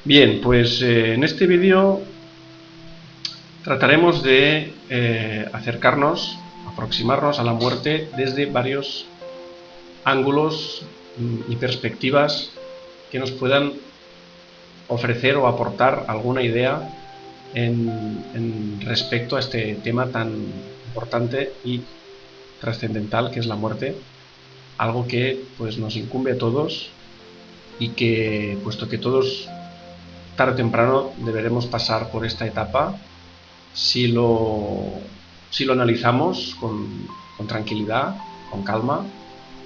Bien, pues en este vídeo trataremos de aproximarnos a la muerte desde varios ángulos y perspectivas que nos puedan ofrecer o aportar alguna idea en respecto a este tema tan importante y trascendental que es la muerte, algo que pues nos incumbe a todos y que, puesto que todos tarde o temprano deberemos pasar por esta etapa, si lo analizamos con tranquilidad, con calma,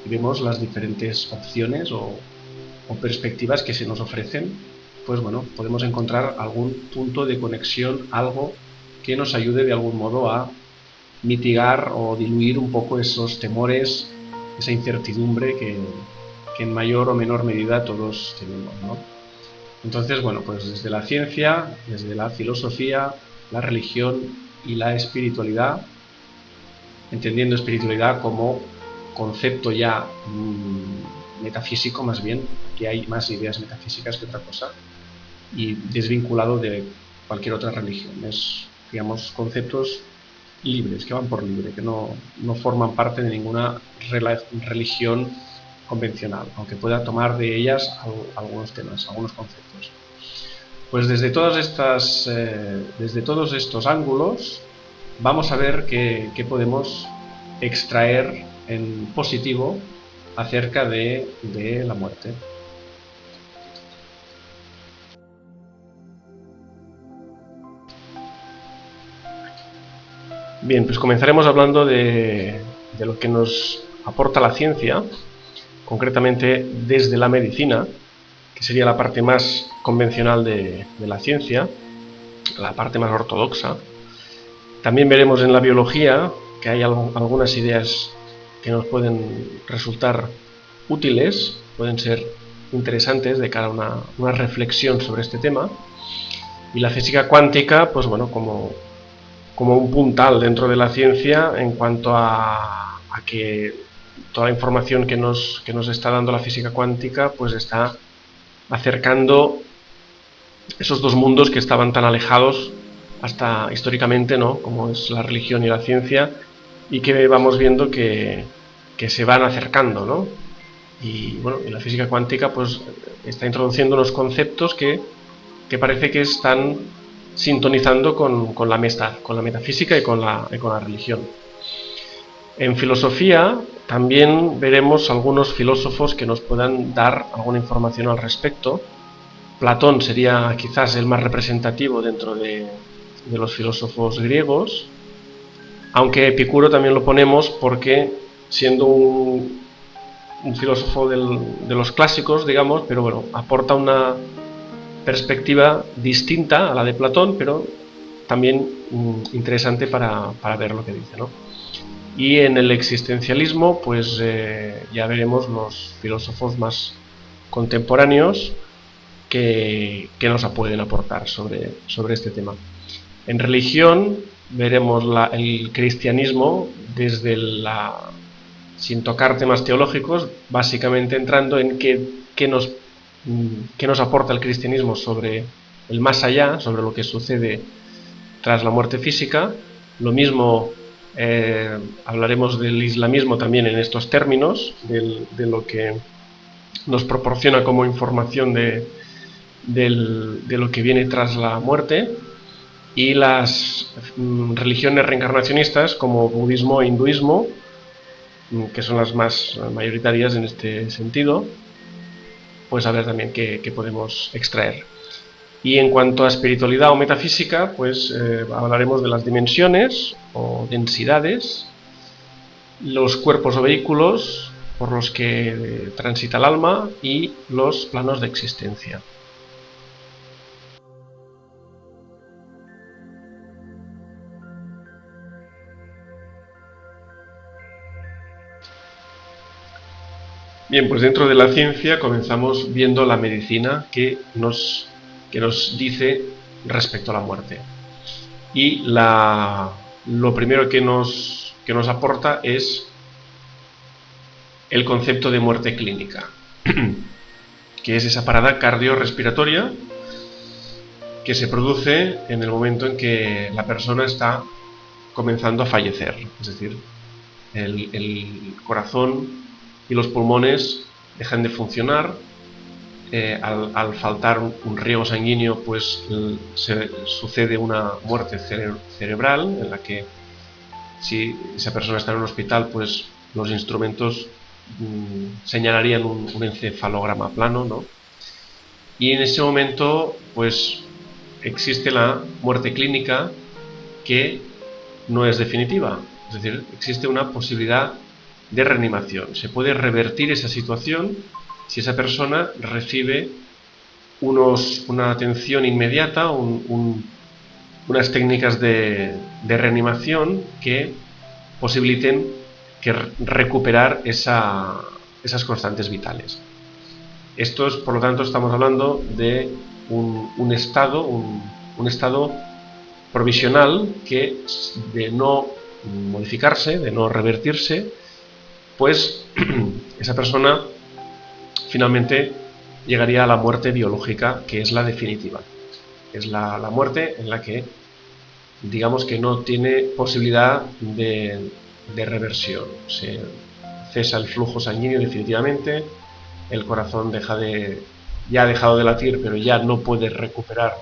y vemos las diferentes opciones o perspectivas que se nos ofrecen, pues bueno, podemos encontrar algún punto de conexión, algo que nos ayude de algún modo a mitigar o diluir un poco esos temores, esa incertidumbre que en mayor o menor medida todos tenemos, ¿no? Entonces, bueno, pues desde la ciencia, desde la filosofía, la religión y la espiritualidad, entendiendo espiritualidad como concepto ya metafísico más bien, que hay más ideas metafísicas que otra cosa, y desvinculado de cualquier otra religión. Es, digamos, conceptos libres, que van por libre, que no forman parte de ninguna religión convencional, aunque pueda tomar de ellas algunos temas, algunos conceptos. Pues desde todos estos ángulos vamos a ver qué podemos extraer en positivo acerca de la muerte. Bien, pues comenzaremos hablando de lo que nos aporta la ciencia, concretamente desde la medicina, que sería la parte más convencional de la ciencia, la parte más ortodoxa. También veremos en la biología que hay algunas ideas que nos pueden resultar útiles, pueden ser interesantes de cara a una reflexión sobre este tema. Y la física cuántica, pues bueno, como un puntal dentro de la ciencia en cuanto a que toda la información que nos está dando la física cuántica pues está acercando esos dos mundos que estaban tan alejados hasta históricamente, ¿no?, como es la religión y la ciencia, y que vamos viendo que se van acercando, ¿no? Y bueno, y la física cuántica pues está introduciendo unos conceptos que parece que están sintonizando con la metafísica y con la religión. En filosofía también veremos algunos filósofos que nos puedan dar alguna información al respecto. Platón sería quizás el más representativo dentro de los filósofos griegos, aunque Epicuro también lo ponemos porque siendo un filósofo de los clásicos, digamos, pero bueno, aporta una perspectiva distinta a la de Platón, pero también interesante para ver lo que dice, ¿no? Y en el existencialismo pues ya veremos los filósofos más contemporáneos que nos pueden aportar sobre este tema. En religión veremos el cristianismo desde sin tocar temas teológicos, básicamente entrando en qué nos aporta el cristianismo sobre el más allá, sobre lo que sucede tras la muerte física. Lo mismo hablaremos del islamismo también en estos términos, de lo que nos proporciona como información de lo que viene tras la muerte, y las religiones reencarnacionistas como budismo e hinduismo, que son las más mayoritarias en este sentido, pues a ver también qué podemos extraer. Y en cuanto a espiritualidad o metafísica, pues hablaremos de las dimensiones o densidades, los cuerpos o vehículos por los que transita el alma y los planos de existencia. Bien, pues dentro de la ciencia comenzamos viendo la medicina que nos dice respecto a la muerte. Y lo primero que nos aporta es el concepto de muerte clínica, que es esa parada cardiorrespiratoria que se produce en el momento en que la persona está comenzando a fallecer. Es decir, el corazón y los pulmones dejan de funcionar. Al faltar un riego sanguíneo, pues sucede una muerte cerebral, en la que si esa persona está en un hospital, pues los instrumentos señalarían un encefalograma plano, ¿no? Y en ese momento, pues existe la muerte clínica, que no es definitiva. Es decir, existe una posibilidad de reanimación. Se puede revertir esa situación si esa persona recibe una atención inmediata, unas técnicas de reanimación que posibiliten recuperar esas constantes vitales. Esto es, por lo tanto, estamos hablando de un estado provisional que, de no modificarse, de no revertirse, pues esa persona finalmente llegaría a la muerte biológica, que es la definitiva. Es la muerte en la que, digamos, que no tiene posibilidad de reversión. Se cesa el flujo sanguíneo definitivamente, el corazón ya ha dejado de latir, pero ya no puede recuperar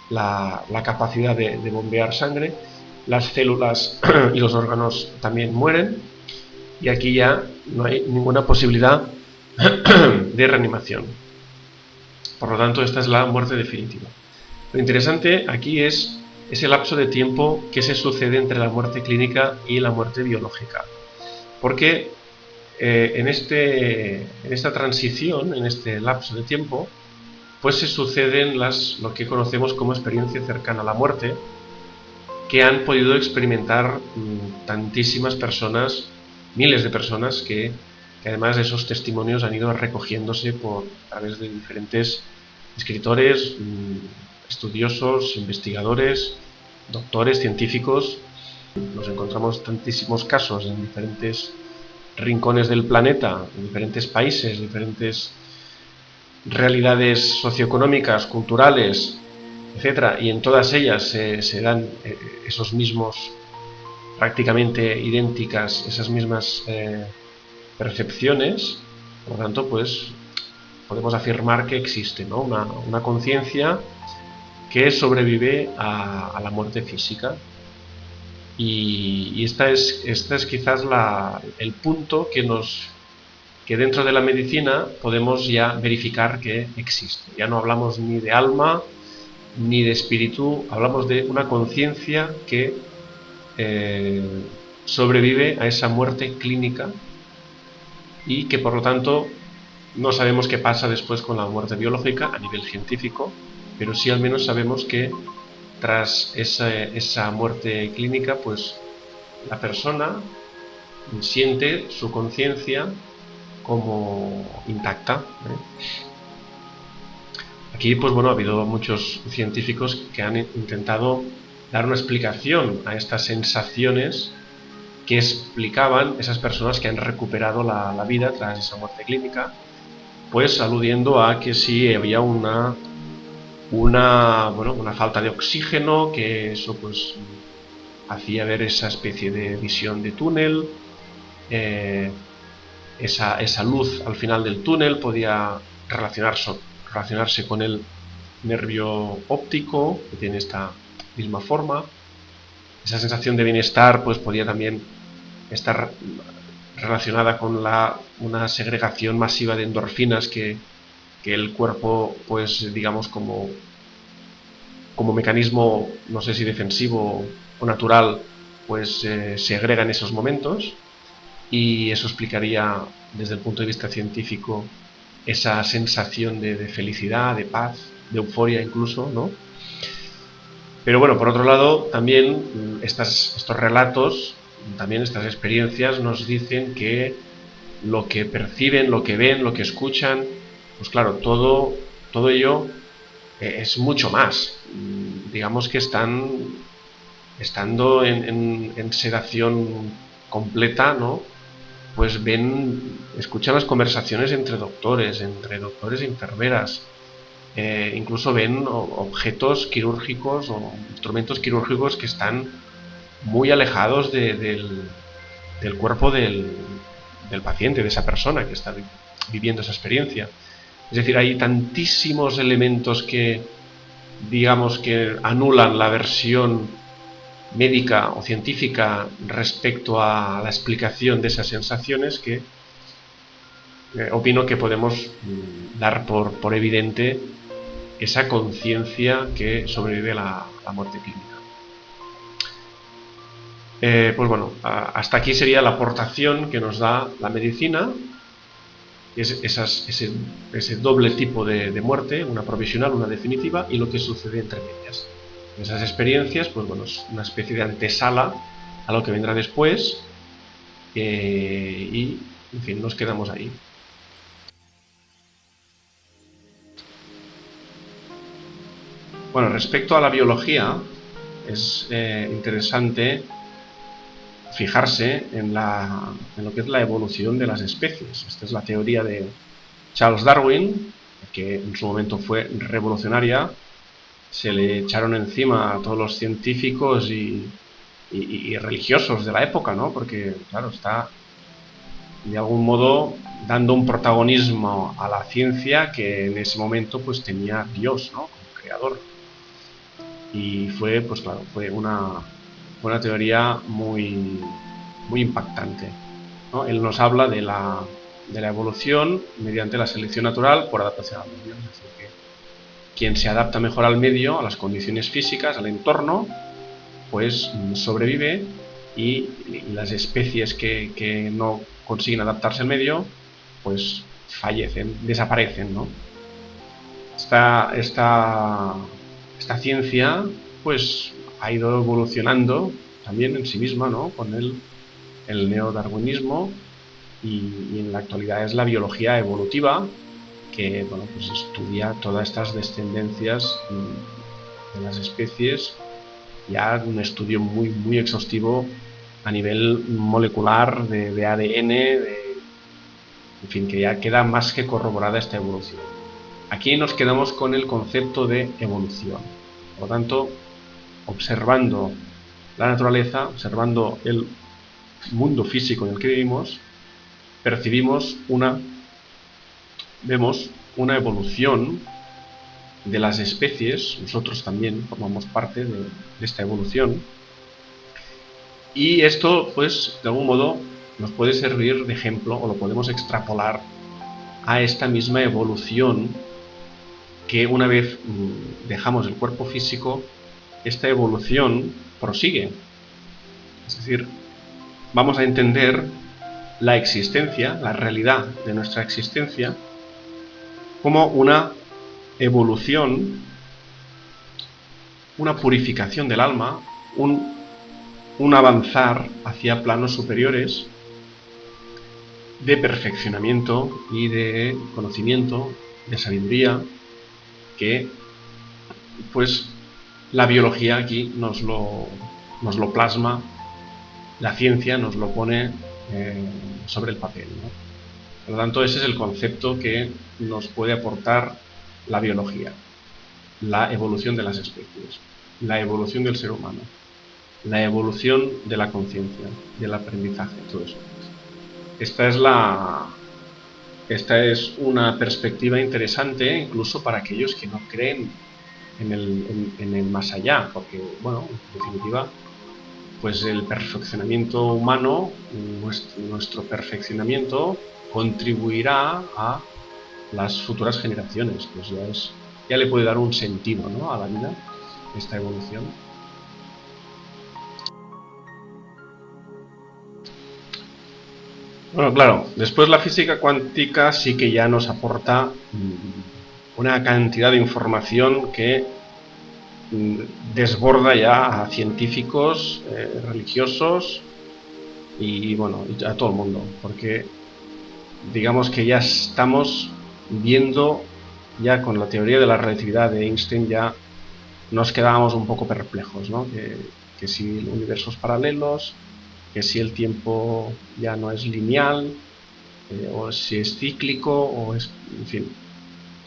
la capacidad de bombear sangre. Las células y los órganos también mueren, y aquí ya no hay ninguna posibilidad de reanimación. Por lo tanto, esta es la muerte definitiva. Lo interesante aquí es ese lapso de tiempo que se sucede entre la muerte clínica y la muerte biológica, porque en esta transición, en este lapso de tiempo, pues se suceden lo que conocemos como experiencia cercana a la muerte, que han podido experimentar tantísimas personas, miles de personas, que además esos testimonios han ido recogiéndose a través de diferentes escritores, estudiosos, investigadores, doctores, científicos. Nos encontramos tantísimos casos en diferentes rincones del planeta, en diferentes países, diferentes realidades socioeconómicas, culturales, etcétera, y en todas ellas se dan esos mismos, prácticamente idénticas, esas mismas percepciones. Por lo tanto, pues podemos afirmar que existe, ¿no?, una conciencia que sobrevive a la muerte física. Y esta es quizás el punto que dentro de la medicina podemos ya verificar que existe. Ya no hablamos ni de alma ni de espíritu, hablamos de una conciencia que sobrevive a esa muerte clínica, y que por lo tanto no sabemos qué pasa después con la muerte biológica a nivel científico, pero sí al menos sabemos que tras esa muerte clínica, pues la persona siente su conciencia como intacta. Aquí, pues bueno, ha habido muchos científicos que han intentado dar una explicación a estas sensaciones que explicaban esas personas que han recuperado la vida tras esa muerte clínica, pues aludiendo a que sí había una falta de oxígeno, que eso pues hacía ver esa especie de visión de túnel, esa luz al final del túnel podía relacionarse con el nervio óptico, que tiene esta misma forma. Esa sensación de bienestar pues podía también estar relacionada con una segregación masiva de endorfinas que el cuerpo, pues digamos, como mecanismo, no sé si defensivo o natural, pues segrega en esos momentos, y eso explicaría desde el punto de vista científico esa sensación de felicidad, de paz, de euforia incluso, ¿no? Pero bueno, por otro lado, también estos relatos, también estas experiencias nos dicen que lo que perciben, lo que ven, lo que escuchan, pues claro, todo ello es mucho más. Digamos que estando en sedación completa, ¿no?, pues escuchan las conversaciones entre doctores e enfermeras, incluso ven objetos quirúrgicos o instrumentos quirúrgicos que están muy alejados del cuerpo del paciente, de esa persona que está viviendo esa experiencia. Es decir, hay tantísimos elementos que, digamos, que anulan la versión médica o científica respecto a la explicación de esas sensaciones que opino que podemos dar por evidente esa conciencia que sobrevive a la muerte clínica. Pues bueno, hasta aquí sería la aportación que nos da la medicina, ese doble tipo de muerte, una provisional, una definitiva, y lo que sucede entre medias. Esas experiencias, pues bueno, es una especie de antesala a lo que vendrá después, y en fin, nos quedamos ahí. Bueno, respecto a la biología, es interesante fijarse en lo que es la evolución de las especies. Esta es la teoría de Charles Darwin, que en su momento fue revolucionaria. Se le echaron encima a todos los científicos y religiosos de la época, ¿no? Porque, claro, está de algún modo dando un protagonismo a la ciencia que en ese momento pues tenía Dios, ¿no? Como creador. Y fue, pues claro, fue una teoría muy impactante, ¿no? Él nos habla de la evolución mediante la selección natural por adaptación al medio. Es decir, que quien se adapta mejor al medio, a las condiciones físicas, al entorno, pues sobrevive, y las especies que no consiguen adaptarse al medio, pues fallecen, desaparecen, ¿no? Esta ciencia pues ha ido evolucionando también en sí misma, ¿no? Con el neodarwinismo, y en la actualidad es la biología evolutiva, que bueno, pues estudia todas estas descendencias de las especies, ya un estudio muy exhaustivo a nivel molecular de ADN, en fin, que ya queda más que corroborada esta evolución. Aquí nos quedamos con el concepto de evolución. Por lo tanto, observando la naturaleza, observando el mundo físico en el que vivimos, vemos una evolución de las especies. Nosotros también formamos parte de esta evolución, y esto pues de algún modo nos puede servir de ejemplo, o lo podemos extrapolar a esta misma evolución que una vez dejamos el cuerpo físico, esta evolución prosigue. Es decir, vamos a entender la existencia, la realidad de nuestra existencia, como una evolución, una purificación del alma, un avanzar hacia planos superiores de perfeccionamiento y de conocimiento, de sabiduría, que pues la biología aquí nos lo plasma, la ciencia nos lo pone sobre el papel, ¿no? Por lo tanto, ese es el concepto que nos puede aportar la biología: la evolución de las especies, la evolución del ser humano, la evolución de la conciencia, del aprendizaje, todo eso. Esta es una perspectiva interesante incluso para aquellos que no creen en el más allá, porque, bueno, en definitiva, pues el perfeccionamiento humano, nuestro perfeccionamiento, contribuirá a las futuras generaciones. Pues ya le puede dar un sentido, ¿no?, a la vida, esta evolución. Bueno, claro, después la física cuántica sí que ya nos aporta una cantidad de información que desborda ya a científicos, religiosos y bueno, a todo el mundo, porque digamos que ya estamos viendo, ya con la teoría de la relatividad de Einstein ya nos quedábamos un poco perplejos, ¿no? Que si el universo es paralelos, que si el tiempo ya no es lineal, o si es cíclico, en fin,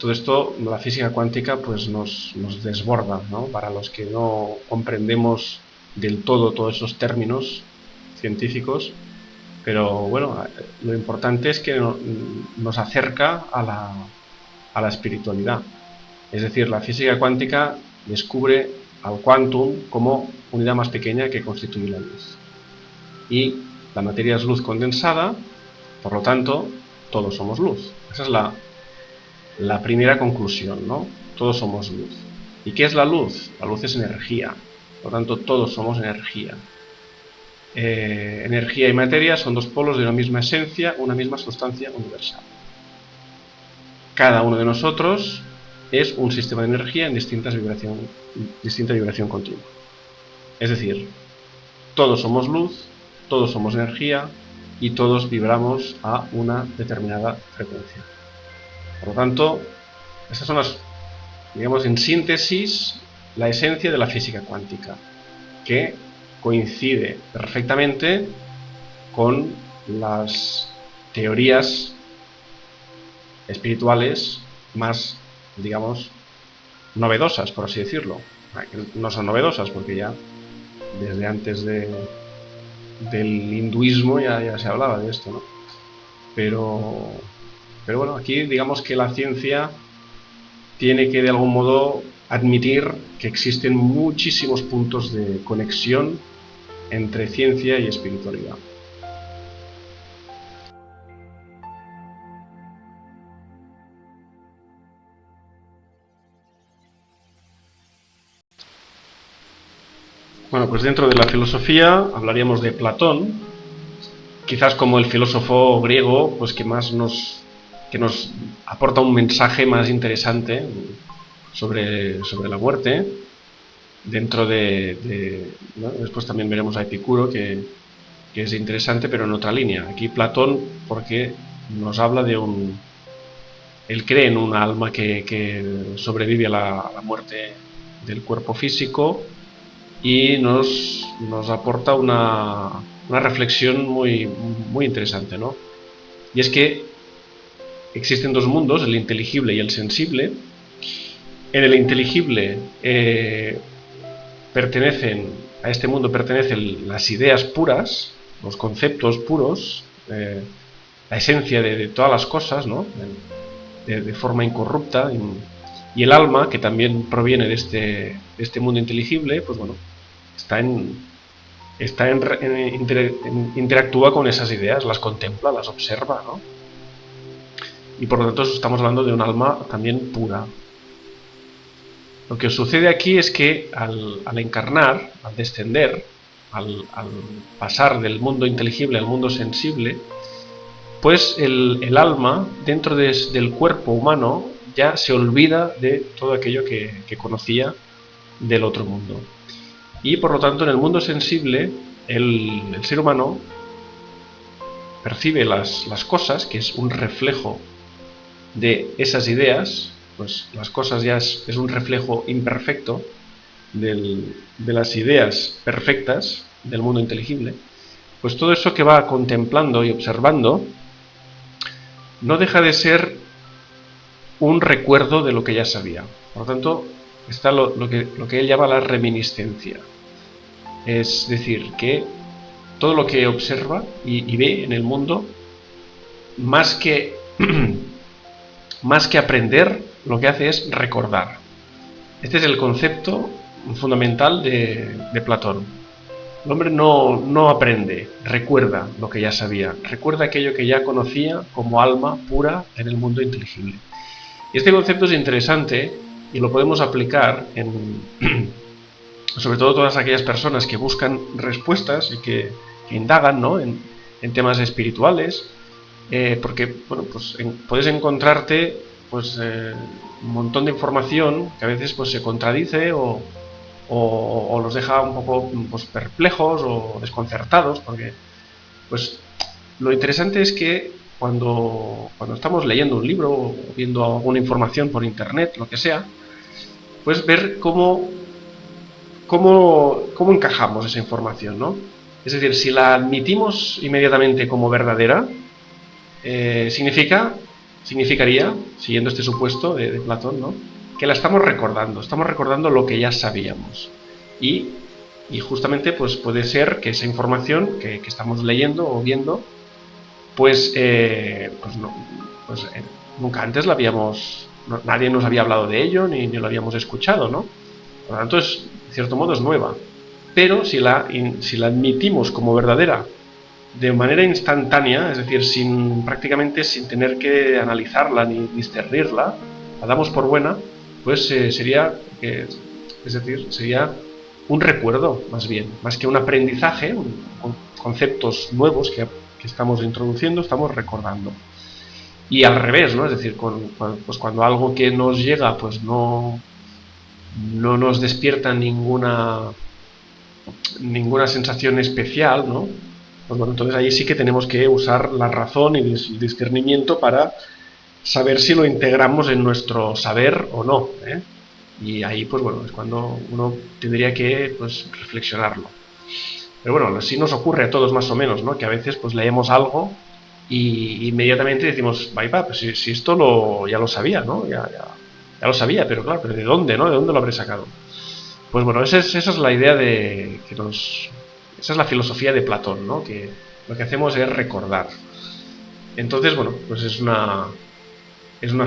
todo esto, la física cuántica, pues nos desborda, ¿no? Para los que no comprendemos del todo todos esos términos científicos, pero bueno, lo importante es que nos acerca a la espiritualidad. Es decir, la física cuántica descubre al quantum como unidad más pequeña que constituye la luz. Y la materia es luz condensada, por lo tanto, todos somos luz. Esa es la primera conclusión, ¿no? Todos somos luz. ¿Y qué es la luz? La luz es energía. Por lo tanto, todos somos energía. Energía y materia son dos polos de una misma esencia, una misma sustancia universal. Cada uno de nosotros es un sistema de energía en distinta vibración continua. Es decir, todos somos luz, todos somos energía y todos vibramos a una determinada frecuencia. Por lo tanto, estas son las, digamos, en síntesis, la esencia de la física cuántica, que coincide perfectamente con las teorías espirituales más, digamos, novedosas, por así decirlo. No son novedosas porque ya desde antes del hinduismo ya se hablaba de esto, ¿no? Pero bueno, aquí digamos que la ciencia tiene que de algún modo admitir que existen muchísimos puntos de conexión entre ciencia y espiritualidad. Bueno, pues dentro de la filosofía hablaríamos de Platón, quizás como el filósofo griego, pues que nos aporta un mensaje más interesante sobre la muerte. Dentro ¿no? Después también veremos a Epicuro, que es interesante, pero en otra línea. Aquí Platón, porque nos habla de él cree en un alma que sobrevive a la muerte del cuerpo físico, y nos aporta una reflexión muy interesante, ¿no? Y es que existen dos mundos, el inteligible y el sensible. En el inteligible a este mundo pertenecen las ideas puras, los conceptos puros, la esencia de todas las cosas, ¿no? De forma incorrupta. Y el alma, que también proviene de este mundo inteligible, pues bueno, interactúa con esas ideas, las contempla, las observa, ¿no? Y por lo tanto estamos hablando de un alma también pura. Lo que sucede aquí es que al encarnar, al descender, al pasar del mundo inteligible al mundo sensible, pues el alma dentro del cuerpo humano ya se olvida de todo aquello que conocía del otro mundo. Y por lo tanto, en el mundo sensible, el ser humano percibe las cosas, que es un reflejo de esas ideas, pues las cosas ya es un reflejo imperfecto de las ideas perfectas del mundo inteligible. Pues todo eso que va contemplando y observando no deja de ser un recuerdo de lo que ya sabía. Por lo tanto, está lo que él llama la reminiscencia. Es decir, que todo lo que observa y ve en el mundo, más que aprender, lo que hace es recordar. Este es el concepto fundamental de Platón. El hombre no aprende, recuerda lo que ya sabía, recuerda aquello que ya conocía como alma pura en el mundo inteligible. Y este concepto es interesante y lo podemos aplicar sobre todo todas aquellas personas que buscan respuestas y que indagan, ¿no? en temas espirituales, porque bueno, pues puedes encontrarte pues un montón de información que a veces pues se contradice o los deja un poco pues perplejos o desconcertados, porque pues lo interesante es que cuando estamos leyendo un libro o viendo alguna información por internet, lo que sea, pues ver cómo encajamos esa información, ¿no? Es decir, si la admitimos inmediatamente como verdadera, significa significaría, siguiendo este supuesto de Platón, ¿no?, que la estamos recordando lo que ya sabíamos. Y justamente puede ser que esa información que estamos leyendo o viendo, nunca antes la habíamos, nadie nos había hablado de ello, ni lo habíamos escuchado, ¿no? Por lo tanto, de cierto modo es nueva. Pero si la admitimos como verdadera de manera instantánea, es decir, prácticamente sin tener que analizarla ni discernirla, la damos por buena, pues sería un recuerdo, más que un aprendizaje, conceptos nuevos que estamos introduciendo, estamos recordando. Y al revés, ¿no? Es decir, cuando algo que nos llega pues no nos despierta ninguna sensación especial, ¿no? Pues bueno, entonces ahí sí que tenemos que usar la razón y el discernimiento para saber si lo integramos en nuestro saber o no, ¿eh? Y ahí pues bueno, es cuando uno tendría que reflexionarlo. Pero bueno, así nos ocurre a todos más o menos, ¿no? Que a veces pues leemos algo y inmediatamente decimos, vaya, pues si esto ya lo sabía, ¿no? Ya lo sabía, pero claro, ¿pero de dónde, no? ¿De dónde lo habré sacado? Pues bueno, esa es la idea esa es la filosofía de Platón, ¿no? Que lo que hacemos es recordar. Entonces, bueno, pues es una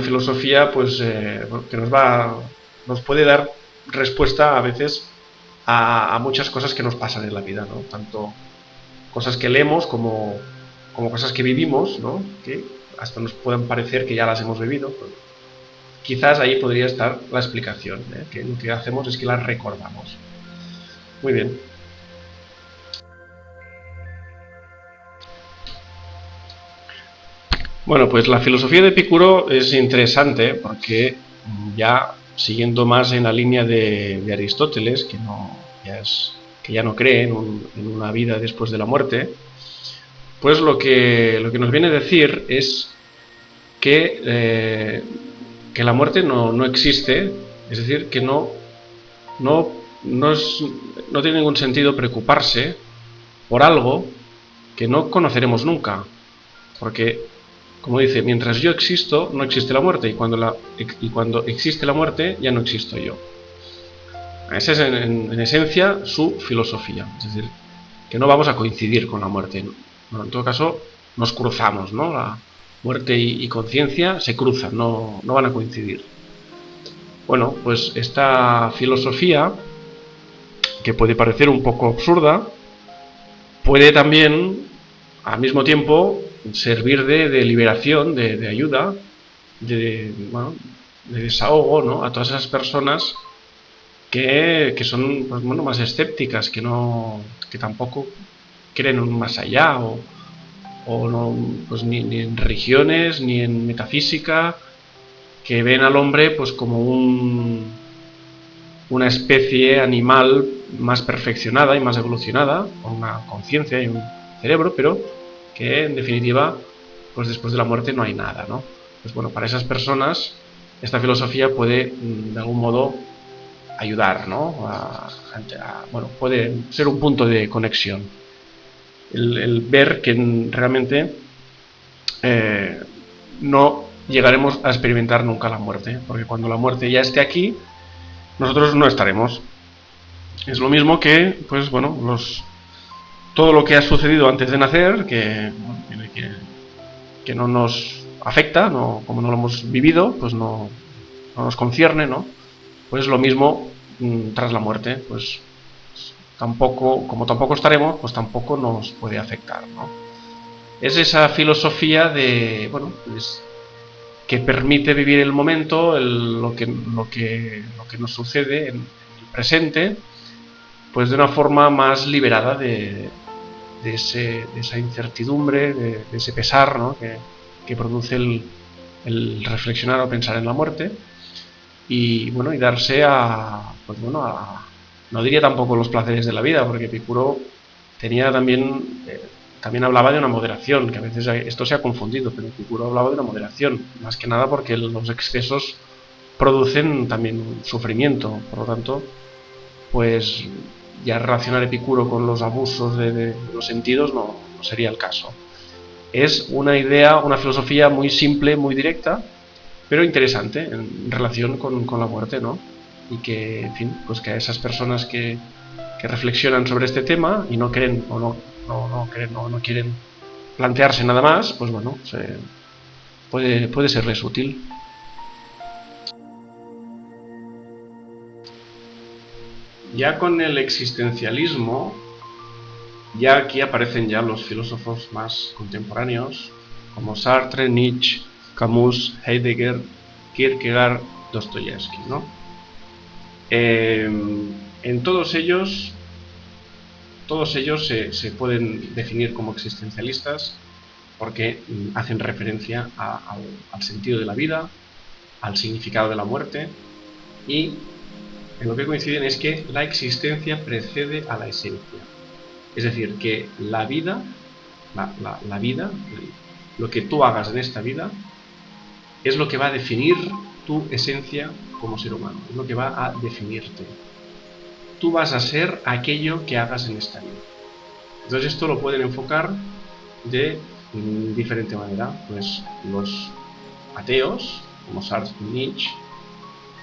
filosofía que nos puede dar respuesta a veces a muchas cosas que nos pasan en la vida, ¿no? Tanto cosas que leemos como cosas que vivimos, ¿no? Que hasta nos pueden parecer que ya las hemos vivido. Pues, quizás ahí podría estar la explicación, ¿eh? Que lo que hacemos es que las recordamos. Muy bien. Bueno, pues la filosofía de Epicuro es interesante porque ya siguiendo más en la línea de Aristóteles, que ya no cree en una vida después de la muerte, pues lo que nos viene a decir es que la muerte no existe, es decir, que no tiene ningún sentido preocuparse por algo que no conoceremos nunca, porque, como dice, mientras yo existo, no existe la muerte, y cuando existe la muerte, ya no existo yo. Esa es en esencia su filosofía, es decir, que no vamos a coincidir con la muerte. En todo caso, nos cruzamos, ¿no? La muerte y conciencia se cruzan, no van a coincidir. Bueno, pues esta filosofía, que puede parecer un poco absurda, puede también, al mismo tiempo, servir de liberación, de ayuda, de desahogo, ¿no?, a todas esas personas que son más escépticas, que tampoco creen en un más allá, o no, pues ni en religiones, ni en metafísica, que ven al hombre pues como una especie animal más perfeccionada y más evolucionada, con una conciencia y un cerebro, pero que en definitiva pues después de la muerte no hay nada, ¿no? Pues bueno, para esas personas esta filosofía puede de algún modo ayudar, ¿no? Puede ser un punto de conexión, el ver que realmente no llegaremos a experimentar nunca la muerte, porque cuando la muerte ya esté aquí, nosotros no estaremos. Es lo mismo que, pues bueno, todo lo que ha sucedido antes de nacer, que no nos afecta, como no lo hemos vivido, pues no nos concierne, ¿no? Pues lo mismo tras la muerte, pues como tampoco estaremos, pues tampoco nos puede afectar, ¿no? Es esa filosofía de, bueno, pues que permite vivir el momento, lo que nos sucede en el presente, pues de una forma más liberada de esa incertidumbre, de ese pesar, ¿no?, que produce el reflexionar o pensar en la muerte, y bueno, y darse no diría tampoco los placeres de la vida, porque Epicuro tenía también hablaba de una moderación, que a veces esto se ha confundido, pero Epicuro hablaba de una moderación, más que nada porque los excesos producen también sufrimiento. Por lo tanto, pues ya relacionar Epicuro con los abusos de los sentidos no sería el caso. es una idea, una filosofía muy simple, muy directa, pero interesante en relación con la muerte, ¿no? Y que, en fin, pues que a esas personas que reflexionan sobre este tema y no creen o no quieren plantearse nada más, pues bueno, puede serles útil. Ya con el existencialismo, ya aquí aparecen ya los filósofos más contemporáneos, como Sartre, Nietzsche, Camus, Heidegger, Kierkegaard, Dostoyevsky, ¿no? En todos ellos se pueden definir como existencialistas porque hacen referencia al sentido de la vida, al significado de la muerte, y en lo que coinciden es que la existencia precede a la esencia. Es decir, que la vida, la vida, lo que tú hagas en esta vida, es lo que va a definir tu esencia como ser humano, es lo que va a definirte. Tú vas a ser aquello que hagas en esta vida. Entonces esto lo pueden enfocar de diferente manera. Pues los ateos, como Sartre y Nietzsche,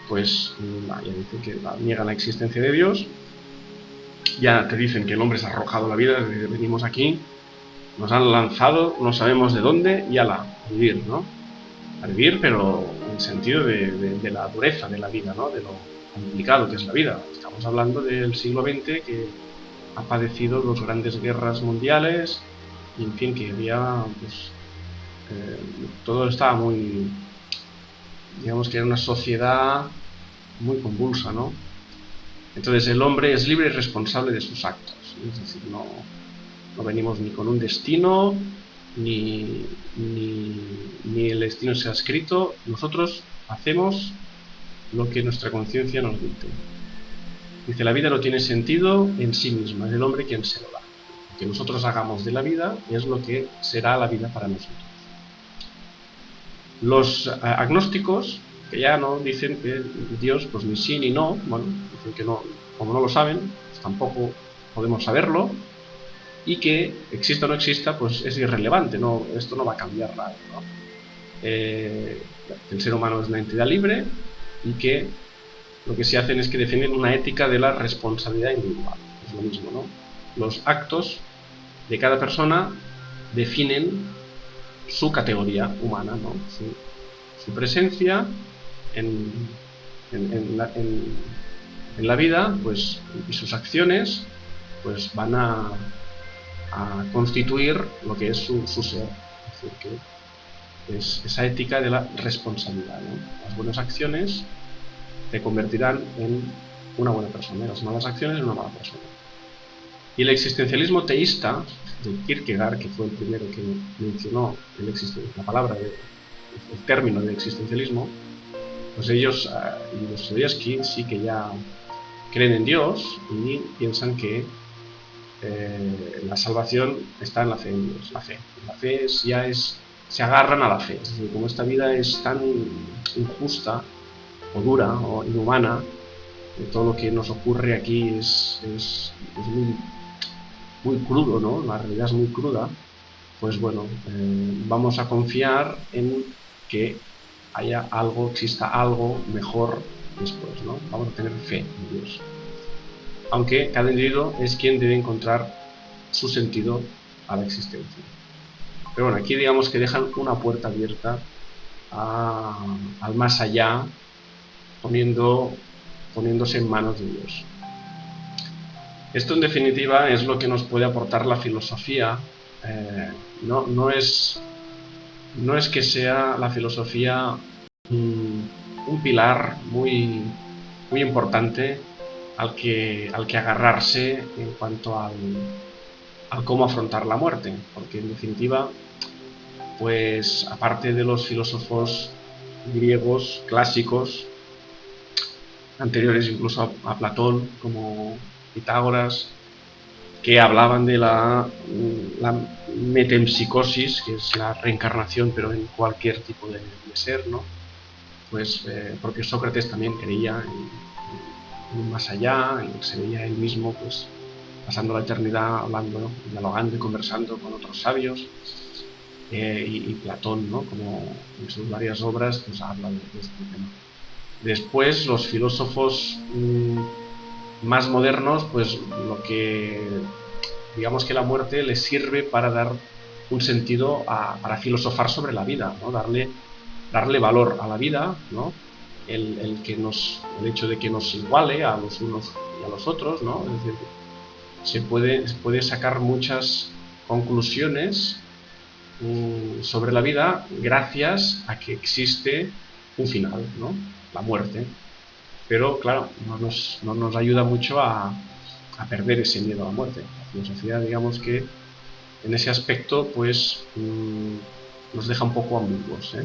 pues ya dicen que niegan la existencia de Dios, ya te dicen que el hombre se ha arrojado la vida, venimos aquí, nos han lanzado, no sabemos de dónde, y a vivir, ¿no? A vivir, pero en el sentido de la dureza de la vida, ¿no? De lo complicado que es la vida. Estamos hablando del siglo XX, que ha padecido dos grandes guerras mundiales, y en fin, que había, pues, todo estaba muy, digamos que era una sociedad muy convulsa, ¿no? Entonces el hombre es libre y responsable de sus actos, es decir, no venimos ni con un destino, ni el destino se ha escrito, nosotros hacemos lo que nuestra conciencia nos dice. Dice, la vida no tiene sentido en sí misma, es el hombre quien se lo da. Lo que nosotros hagamos de la vida es lo que será la vida para nosotros. Los agnósticos, que ya no dicen que Dios, pues ni sí ni no, bueno, dicen que no, como no lo saben, pues tampoco podemos saberlo, y que exista o no exista, pues es irrelevante, no, esto no va a cambiar nada, ¿no? El ser humano es una entidad libre y que lo que se hacen es que definen una ética de la responsabilidad individual, es lo mismo, ¿no? Los actos de cada persona definen su categoría humana, ¿no? Su presencia en la vida, pues, y sus acciones, pues van a constituir lo que es su ser. Es decir, que es esa ética de la responsabilidad, ¿no? Las buenas acciones te convertirán en una buena persona, las malas acciones en una mala persona. Y el existencialismo teísta de Kierkegaard, que fue el primero que mencionó la palabra, el término de existencialismo, pues ellos y Dostoyevsky sí que ya creen en Dios y piensan que la salvación está en la fe en Dios. La fe se agarran a la fe. Es decir, como esta vida es tan injusta o dura o inhumana, todo lo que nos ocurre aquí es muy, muy crudo, ¿no? La realidad es muy cruda. Pues bueno, vamos a confiar en que exista algo mejor después, ¿no? Vamos a tener fe en Dios. Aunque cada individuo es quien debe encontrar su sentido a la existencia. Pero bueno, aquí digamos que dejan una puerta abierta al más allá, poniéndose en manos de Dios. Esto en definitiva es lo que nos puede aportar la filosofía. No es que sea la filosofía un pilar muy, muy importante al que agarrarse en cuanto al cómo afrontar la muerte, porque en definitiva, pues aparte de los filósofos griegos clásicos, anteriores incluso a Platón, como Pitágoras, que hablaban de la metempsicosis, que es la reencarnación, pero en cualquier tipo de ser, ¿no? Pues porque Sócrates también creía en un más allá, en que se veía él mismo, pues pasando la eternidad hablando, ¿no? Dialogando y conversando con otros sabios. y Platón, ¿no? Como en sus varias obras pues, habla de este tema. Después los filósofos más modernos, pues lo que digamos que la muerte les sirve para dar un sentido para filosofar sobre la vida, ¿no? Darle valor a la vida, ¿no? El hecho de que nos iguale a los unos y a los otros, ¿no? Es decir, se puede sacar muchas conclusiones sobre la vida gracias a que existe un final, ¿no? La muerte. Pero claro, no nos ayuda mucho a perder ese miedo a la muerte. La filosofía, digamos que en ese aspecto, pues nos deja un poco ambiguos, ¿eh?